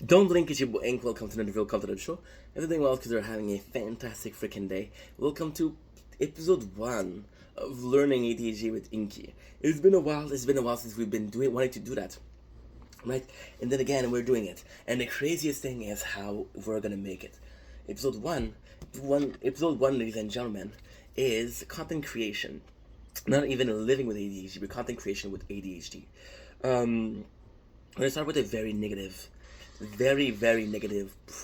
Don't blink, it's your boy Ink. Welcome to another video, welcome to the show. Everything well because we're having a fantastic freaking day. Welcome to episode 1 of learning ADHD with Inky. It's been a while since we've been wanting to do that. Right? And then again, we're doing it. And the craziest thing is how we're gonna make it. Episode 1, ladies and gentlemen, is content creation. Not even living with ADHD, but content creation with ADHD. I'm gonna start with a very negative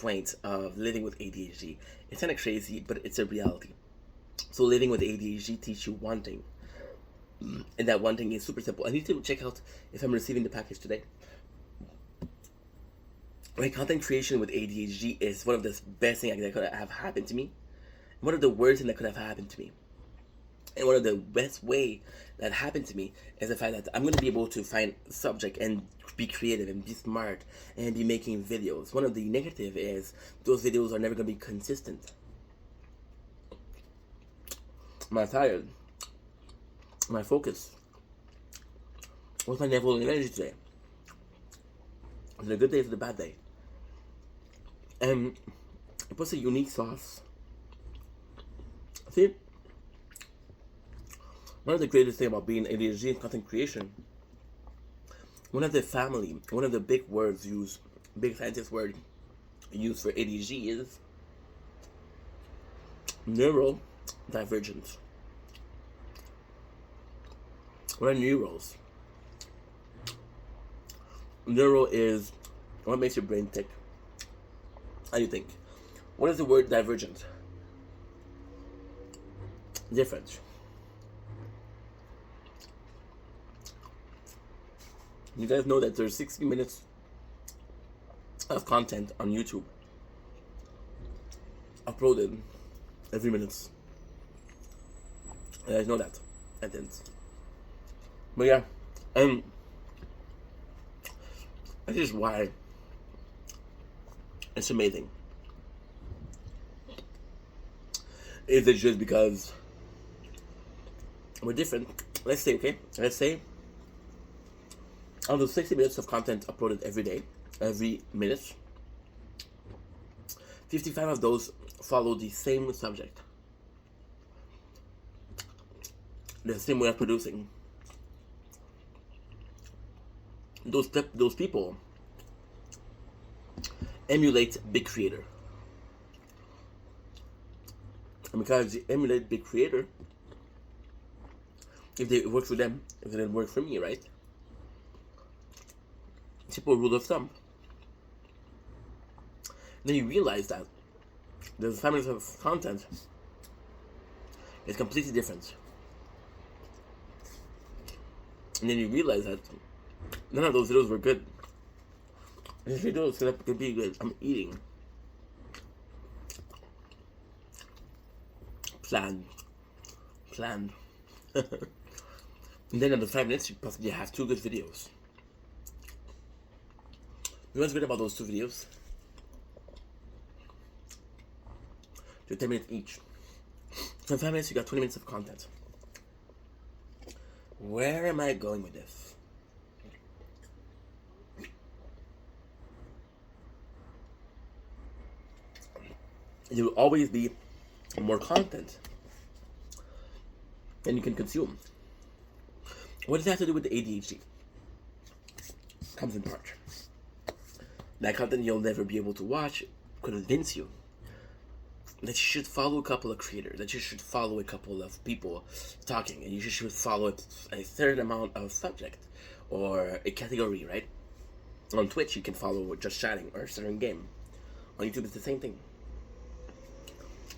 point of living with ADHD. It's kind of crazy, but it's a reality. So living with ADHD teaches you one thing, and that one thing is super simple. I need to check out if I'm receiving the package today. Right, content creation with ADHD is one of the best things that could have happened to me. One of the worst things that could have happened to me. And one of the best way that happened to me is the fact that I'm going to be able to find subject and be creative and be smart and be making videos. One of the negative is those videos are never going to be consistent. I'm tired. My focus. What's my level of energy today? Is it a good day or is it a bad day? And it puts a unique sauce. See? One of the greatest things about being ADHD and content creation, one of the big words used, big scientist word used for ADHD is neurodivergence. What are neurals? Neuro is what makes your brain tick. How do you think? What is the word divergent? Different. You guys know that there's 60 minutes of content on YouTube uploaded every minute. You guys know that. I didn't. But yeah, this is why it's amazing. Is it just because we're different? Let's say out of 60 minutes of content uploaded every day, every minute, 55 of those follow the same subject, the same way of producing. Those people emulate big creator, and because they emulate big creator, if it works for them, if it didn't work for me, right? Simple rule of thumb. Then you realize that the families of content is completely different. And then you realize that none of those videos were good. These videos could be good. I'm eating. Planned. And then in the 5 minutes, you possibly have 2 good videos. You know what's good about those 2 videos? They're 10 minutes each. So in 5 minutes, you got 20 minutes of content. Where am I going with this? There will always be more content than you can consume. What does that have to do with the ADHD? Comes in part. That content you'll never be able to watch could convince you that you should follow a couple of creators, that you should follow a couple of people talking, and you should follow a certain amount of subject or a category, right? On Twitch, you can follow just chatting or a certain game. On YouTube, it's the same thing.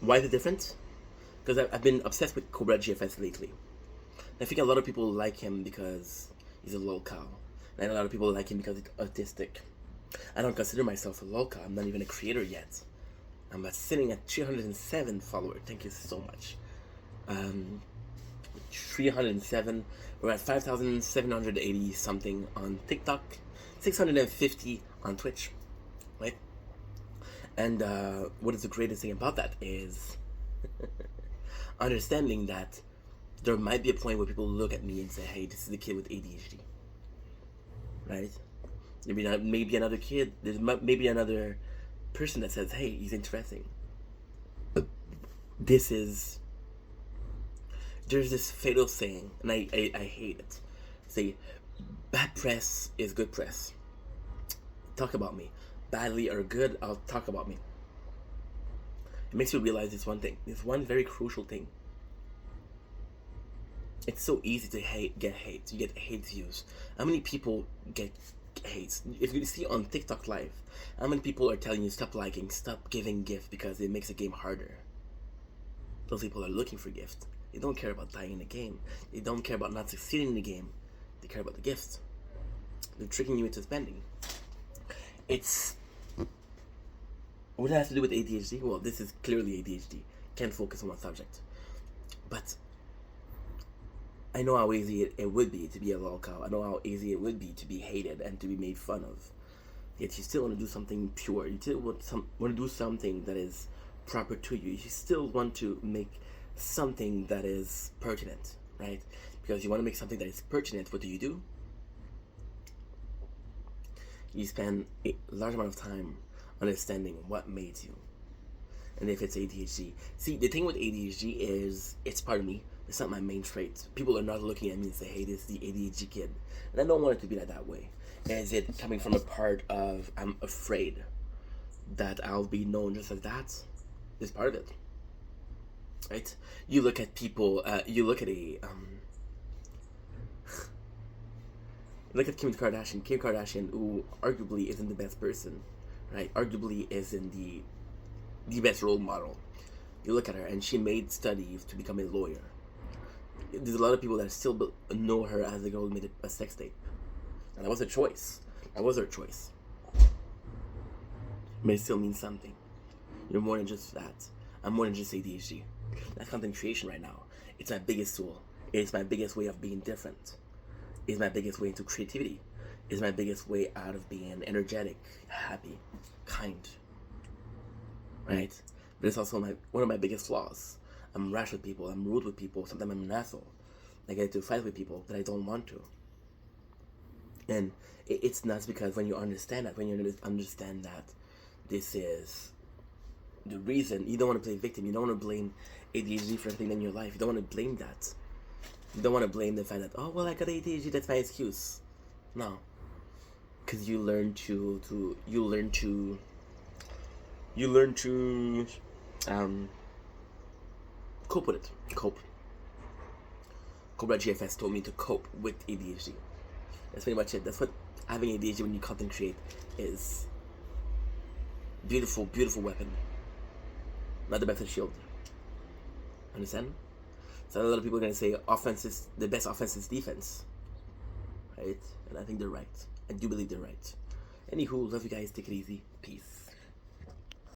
Why the difference? Because I've been obsessed with Cobra GFS lately. I think a lot of people like him because he's a lolcow, and a lot of people like him because he's autistic. I don't consider myself a lolcow. I'm not even a creator yet. I'm sitting at 307 followers. Thank you so much. 307. We're at 5,780 something on TikTok. 650 on Twitch. Right? And what is the greatest thing about that is understanding that there might be a point where people look at me and say, hey, this is the kid with ADHD. Right? Maybe another kid. There's maybe another person that says, "Hey, he's interesting." But this is there's this fatal saying, and I hate it. Say, bad press is good press. Talk about me. Badly or good, I'll talk about me. It makes you realize this one thing. This one very crucial thing. It's so easy to get hate. You get hate views. How many people get hates? If you see on TikTok Live, how many people are telling you stop liking, stop giving gift because it makes the game harder? Those people are looking for gift. They don't care about dying in the game. They don't care about not succeeding in the game. They care about the gift. They're tricking you into spending. What it has to do with ADHD? Well, this is clearly ADHD. Can't focus on one subject. But I know how easy it would be to be a lolcow. I know how easy it would be to be hated and to be made fun of. Yet you still want to do something pure. You still want to do something that is proper to you. You still want to make something that is pertinent, right? Because you want to make something that is pertinent. What do? You spend a large amount of time understanding what made you. And if it's ADHD. See, the thing with ADHD is, it's part of me. It's not my main trait. People are not looking at me and say, hey, this is the ADHD kid. And I don't want it to be like that way. Is it coming from a part of, I'm afraid that I'll be known just as that? Is part of it. Right? You look at people, you look at look at Kim Kardashian, who arguably isn't the best person, right? Arguably isn't the best role model. You look at her, and she made studies to become a lawyer. There's a lot of people that still know her as a girl who made a sex tape. And that was a choice. That was her choice. But it still means something. You're more than just that. I'm more than just ADHD. That's content creation right now. It's my biggest tool. It's my biggest way of being different. It's my biggest way into creativity. It's my biggest way out of being energetic, happy, kind. Right? But it's also one of my biggest flaws. I'm rash with people. I'm rude with people. Sometimes I'm an asshole. I get into fight with people that I don't want to. And it's nuts because when you understand that, this is the reason, you don't want to play victim. You don't want to blame ADHD for everything in your life. You don't want to blame that. You don't want to blame the fact that, oh, well, I got ADHD, that's my excuse. No. Because you learn to cope with it. Cobra GFS told me to cope with ADHD. That's pretty much it. That's what having ADHD when you content create is. Beautiful, beautiful weapon. Not the best of shield. Understand? So a lot of people are going to say the best offense is defense. Right? And I think they're right. I do believe they're right. Anywho, love you guys. Take it easy. Peace.